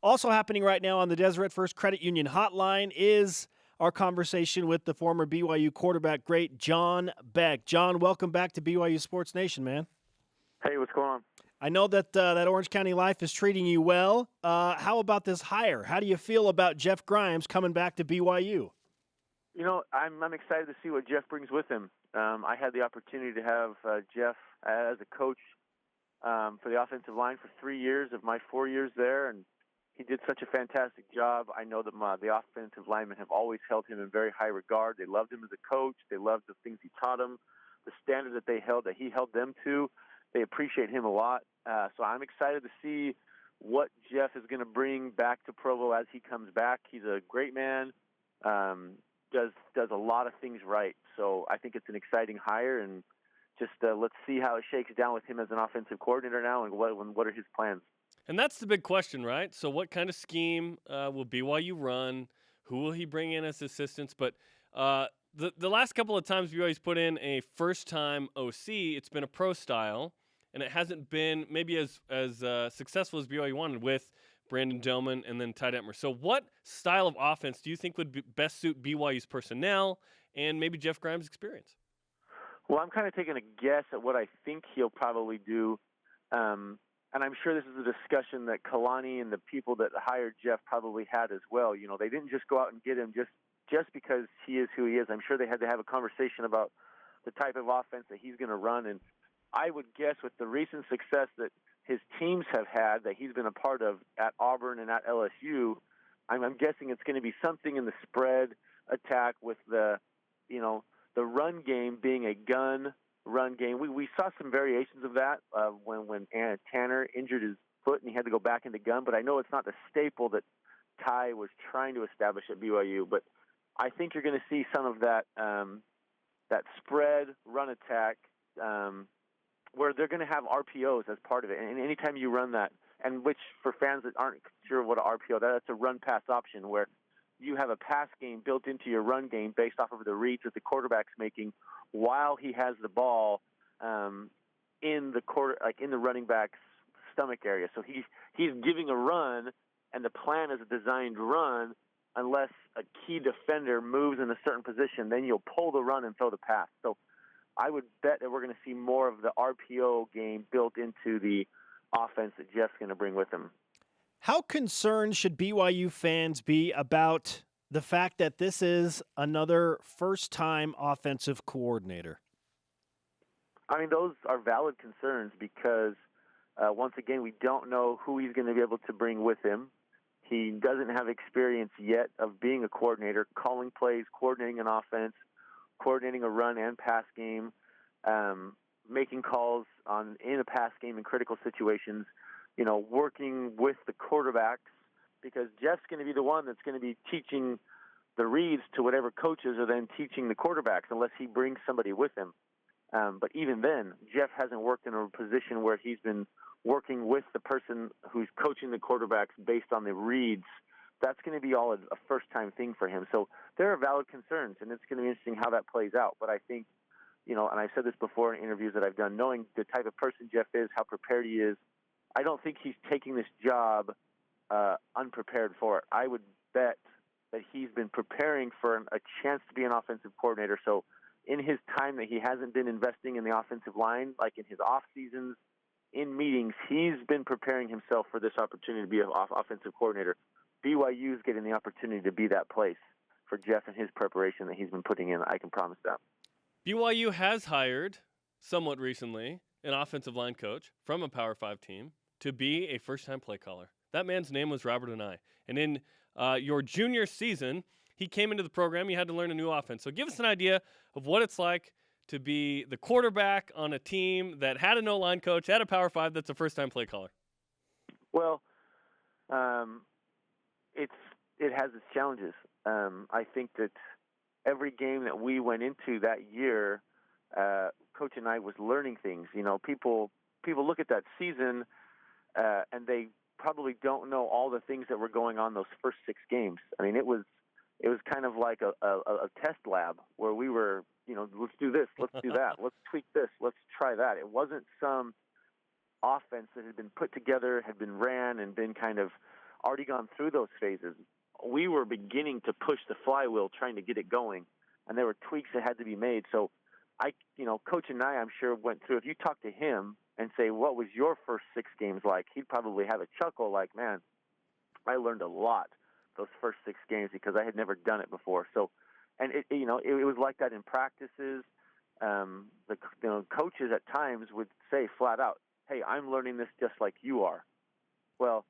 Also happening right now on the Deseret First Credit Union hotline is our conversation with the former BYU quarterback great John Beck. John, welcome back to BYU Sports Nation, man. Hey, what's going on? I know that that Orange County life is treating you well. How about this hire? How do you feel about Jeff Grimes coming back to BYU? You know, I'm excited to see what Jeff brings with him. I had the opportunity to have Jeff as a coach for the offensive line for 3 years of my 4 years there, and he did such a fantastic job. I know that the offensive linemen have always held him in very high regard. They loved him as a coach. They loved the things he taught them, the standard that he held them to. They appreciate him a lot. So I'm excited to see what Jeff is going to bring back to Provo as he comes back. He's a great man, does a lot of things right. So I think it's an exciting hire, and just let's see how it shakes down with him as an offensive coordinator now, and what are his plans. And that's the big question, right? So what kind of scheme will BYU run? Who will he bring in as assistants? But the last couple of times BYU's put in a first-time OC, it's been a pro style, and it hasn't been maybe as successful as BYU wanted with Brandon Doman and then Ty Detmer. So what style of offense do you think would best suit BYU's personnel and maybe Jeff Grimes' experience? Well, I'm kind of taking a guess at what I think he'll probably do. And I'm sure this is a discussion that Kalani and the people that hired Jeff probably had as well. You know, they didn't just go out and get him just because he is who he is. I'm sure they had to have a conversation about the type of offense that he's going to run. And I would guess with the recent success that his teams have had, that he's been a part of at Auburn and at LSU, I'm guessing it's going to be something in the spread attack with the run game being a gun run game. We saw some variations of that when Tanner injured his foot and he had to go back into gun, but I know it's not the staple that Ty was trying to establish at BYU. But I think you're going to see some of that that spread run attack where they're going to have RPOs as part of it. And anytime you run that, and which for fans that aren't sure what an RPO, that's a run-pass option where you have a pass game built into your run game based off of the reads that the quarterback's making while he has the ball in the running back's stomach area. So he's giving a run, and the plan is a designed run. Unless a key defender moves in a certain position, then you'll pull the run and throw the pass. So I would bet that we're going to see more of the RPO game built into the offense that Jeff's going to bring with him. How concerned should BYU fans be about the fact that this is another first-time offensive coordinator? I mean, those are valid concerns because, once again, we don't know who he's going to be able to bring with him. He doesn't have experience yet of being a coordinator, calling plays, coordinating an offense, coordinating a run and pass game, making calls in a pass game in critical situations, working with the quarterbacks, because Jeff's going to be the one that's going to be teaching the reads to whatever coaches are then teaching the quarterbacks unless he brings somebody with him. But even then, Jeff hasn't worked in a position where he's been working with the person who's coaching the quarterbacks based on the reads. That's going to be all a first-time thing for him. So there are valid concerns, and it's going to be interesting how that plays out. But I think, and I've said this before in interviews that I've done, knowing the type of person Jeff is, how prepared he is, I don't think he's taking this job unprepared for it. I would bet that he's been preparing for a chance to be an offensive coordinator. So in his time that he hasn't been investing in the offensive line, like in his off seasons, in meetings, he's been preparing himself for this opportunity to be an offensive coordinator. BYU is getting the opportunity to be that place for Jeff and his preparation that he's been putting in. I can promise that. BYU has hired, somewhat recently, an offensive line coach from a Power 5 team to be a first-time play caller. That man's name was Robert Anai. And in your junior season, he came into the program. You had to learn a new offense. So give us an idea of what it's like to be the quarterback on a team that had a no-line coach, had a Power 5 that's a first-time play caller. Well, it has its challenges. I think that every game that we went into that year, Coach and I was learning things. People look at that season and they probably don't know all the things that were going on those first 6 games. I mean, it was kind of like a test lab where we were, let's do this, let's do that, let's tweak this, let's try that. It wasn't some offense that had been put together, had been ran, and been kind of already gone through those phases. We were beginning to push the flywheel, trying to get it going, and there were tweaks that had to be made. So Coach and I'm sure went through. If you talk to him and say, what was your first 6 games like, he'd probably have a chuckle like, man, I learned a lot those first 6 games because I had never done it before. So, and it was like that in practices. The coaches at times would say flat out, hey, I'm learning this just like you are. Well,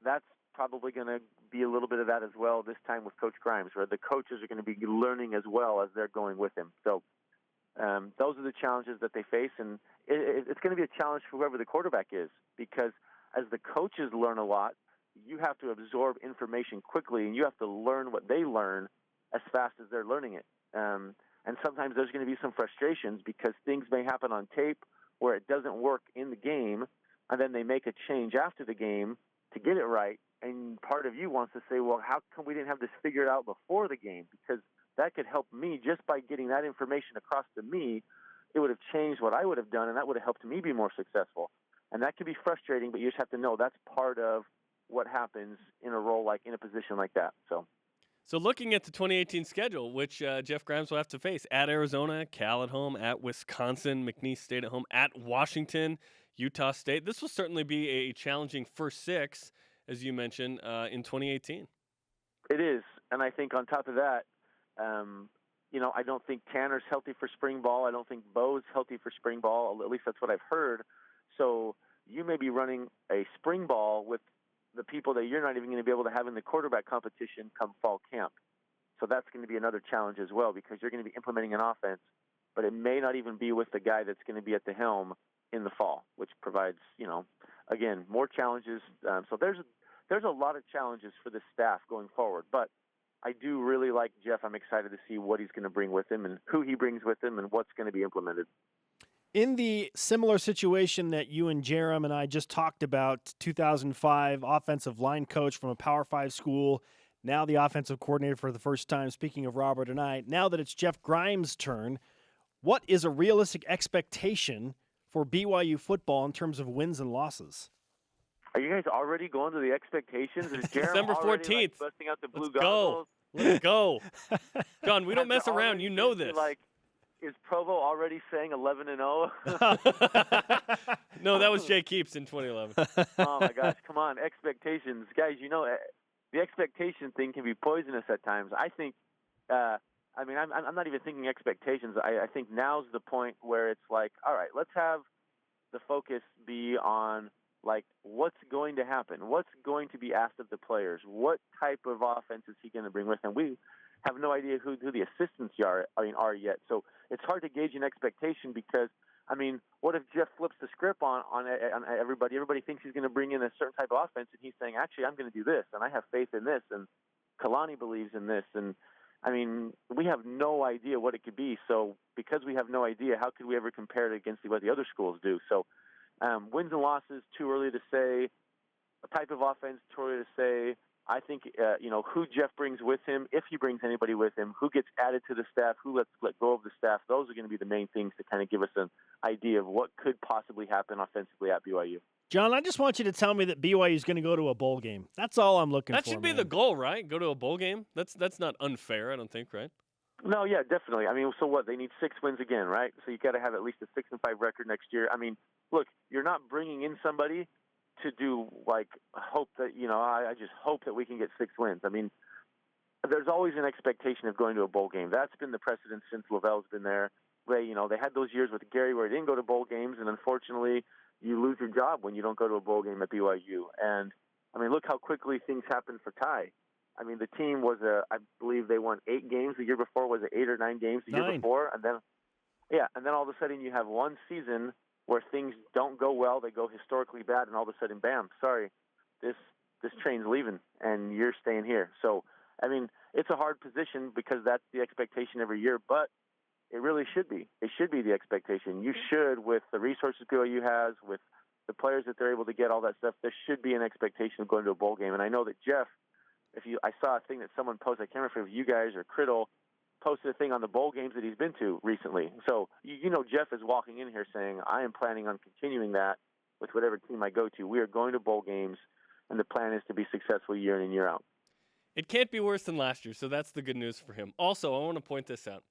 that's probably going to be a little bit of that as well this time with Coach Grimes, where the coaches are going to be learning as well as they're going with him. So those are the challenges that they face, and it's going to be a challenge for whoever the quarterback is, because as the coaches learn a lot, you have to absorb information quickly, and you have to learn what they learn as fast as they're learning it. And sometimes there's going to be some frustrations because things may happen on tape where it doesn't work in the game, and then they make a change after the game to get it right. And part of you wants to say, well, how come we didn't have this figured out before the game? Because that could help me just by getting that information across to me. It would have changed what I would have done, and that would have helped me be more successful. And that can be frustrating, but you just have to know that's part of what happens in a role in a position like that. So looking at the 2018 schedule, which Jeff Grimes will have to face at Arizona, Cal at home, at Wisconsin, McNeese State at home, at Washington, Utah State. This will certainly be a challenging first 6, as you mentioned, in 2018. It is, and I think on top of that, I don't think Tanner's healthy for spring ball. I don't think Bo's healthy for spring ball. At least that's what I've heard. So you may be running a spring ball with the people that you're not even going to be able to have in the quarterback competition come fall camp. So that's going to be another challenge as well, because you're going to be implementing an offense, but it may not even be with the guy that's going to be at the helm in the fall, which provides, again, more challenges. So there's a lot of challenges for the staff going forward, but I do really like Jeff. I'm excited to see what he's going to bring with him and who he brings with him and what's going to be implemented. In the similar situation that you and Jerem and I just talked about, 2005 offensive line coach from a Power 5 school, now the offensive coordinator for the first time, speaking of Robert and I, now that it's Jeff Grimes' turn, what is a realistic expectation for BYU football in terms of wins and losses? Are you guys already going to the expectations? Is Jerem December 14th. Busting out the blue Let's goggles? Let's go. John, we don't mess around. You know this. Is Provo already saying 11-0? No, that was Jay Keeps in 2011. Oh, my gosh. Come on. Expectations. Guys, the expectation thing can be poisonous at times. I think, I'm not even thinking expectations. I think now's the point where it's like, all right, let's have the focus be on, what's going to happen? What's going to be asked of the players? What type of offense is he going to bring with him? We have no idea who the assistants are yet. So it's hard to gauge an expectation because, what if Jeff flips the script on everybody? Everybody thinks he's going to bring in a certain type of offense, and he's saying, actually, I'm going to do this, and I have faith in this, and Kalani believes in this. And, we have no idea what it could be. So because we have no idea, how could we ever compare it against what the other schools do? So wins and losses, too early to say. A type of offense, too early to say. I think, who Jeff brings with him, if he brings anybody with him, who gets added to the staff, who lets let go of the staff, those are going to be the main things to kind of give us an idea of what could possibly happen offensively at BYU. John, I just want you to tell me that BYU is going to go to a bowl game. That's all I'm looking for. That should be the goal, right? Go to a bowl game? That's not unfair, I don't think, right? No, yeah, definitely. So what? They need 6 wins again, right? So you got to have at least a 6-5 record next year. Look, you're not bringing in somebody to do hope that I just hope that we can get 6 wins. There's always an expectation of going to a bowl game. That's been the precedent since Lavelle's been there. They had those years with Gary where he didn't go to bowl games, and unfortunately, you lose your job when you don't go to a bowl game at BYU. And look how quickly things happened for Ty. The team was I believe they won 8 games the year before. Was it 8 or 9 games the year before? And then all of a sudden you have one season where things don't go well, they go historically bad, and all of a sudden, bam, sorry, this train's leaving, and you're staying here. So, it's a hard position because that's the expectation every year, but it really should be. It should be the expectation. You should, with the resources BYU has, with the players that they're able to get, all that stuff, there should be an expectation of going to a bowl game. And I know that Jeff, I saw a thing that someone posted, I can't remember if it was you guys or Criddle, posted a thing on the bowl games that he's been to recently. So, Jeff is walking in here saying, I am planning on continuing that with whatever team I go to. We are going to bowl games. and the plan is to be successful year in and year out. It can't be worse than last year, so that's the good news for him. Also, I want to point this out,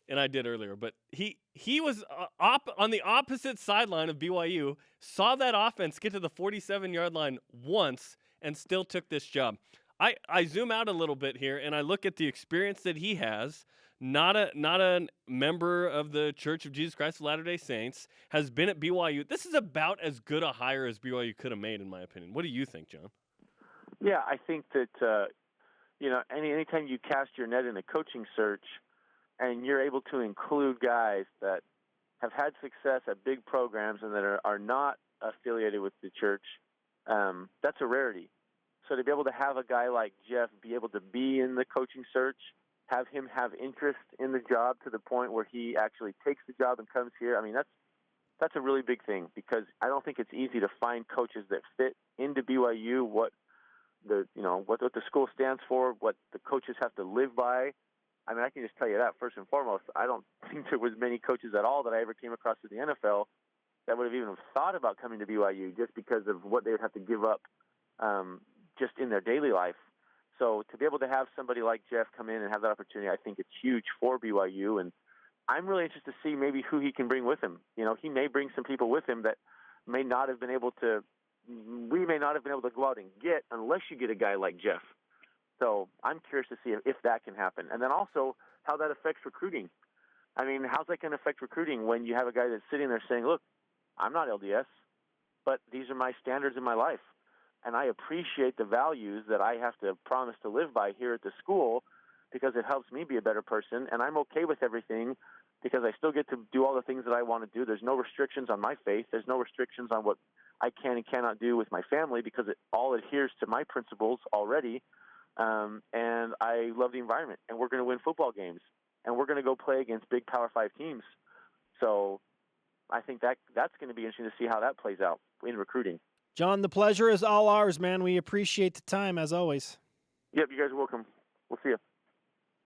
and I did earlier, but he was on the opposite sideline of BYU, saw that offense get to the 47-yard line once, and still took this job. I zoom out a little bit here, and I look at the experience that he has. Not a member of the Church of Jesus Christ of Latter-day Saints, has been at BYU. This is about as good a hire as BYU could have made, in my opinion. What do you think, John? Yeah, I think that anytime you cast your net in a coaching search, and you're able to include guys that have had success at big programs and that are not affiliated with the church, that's a rarity. So to be able to have a guy like Jeff be able to be in the coaching search, have him have interest in the job to the point where he actually takes the job and comes here, I mean, that's a really big thing, because I don't think it's easy to find coaches that fit into BYU, what the school stands for, what the coaches have to live by. I mean, I can just tell you that first and foremost. I don't think there was many coaches at all that I ever came across in the NFL that would have even thought about coming to BYU just because of what they would have to give up just in their daily life. So to be able to have somebody like Jeff come in and have that opportunity, I think it's huge for BYU. And I'm really interested to see maybe who he can bring with him. He may bring some people with him that we may not have been able to go out and get unless you get a guy like Jeff. So I'm curious to see if that can happen. And then also how that affects recruiting. I mean, how's that going to affect recruiting when you have a guy that's sitting there saying, look, I'm not LDS, but these are my standards in my life. And I appreciate the values that I have to promise to live by here at the school because it helps me be a better person. And I'm okay with everything because I still get to do all the things that I want to do. There's no restrictions on my faith. There's no restrictions on what I can and cannot do with my family because it all adheres to my principles already. And I love the environment. And we're going to win football games. And we're going to go play against big Power 5 teams. So I think that's going to be interesting to see how that plays out in recruiting. John, the pleasure is all ours, man. We appreciate the time, as always. Yep, you guys are welcome. We'll see you.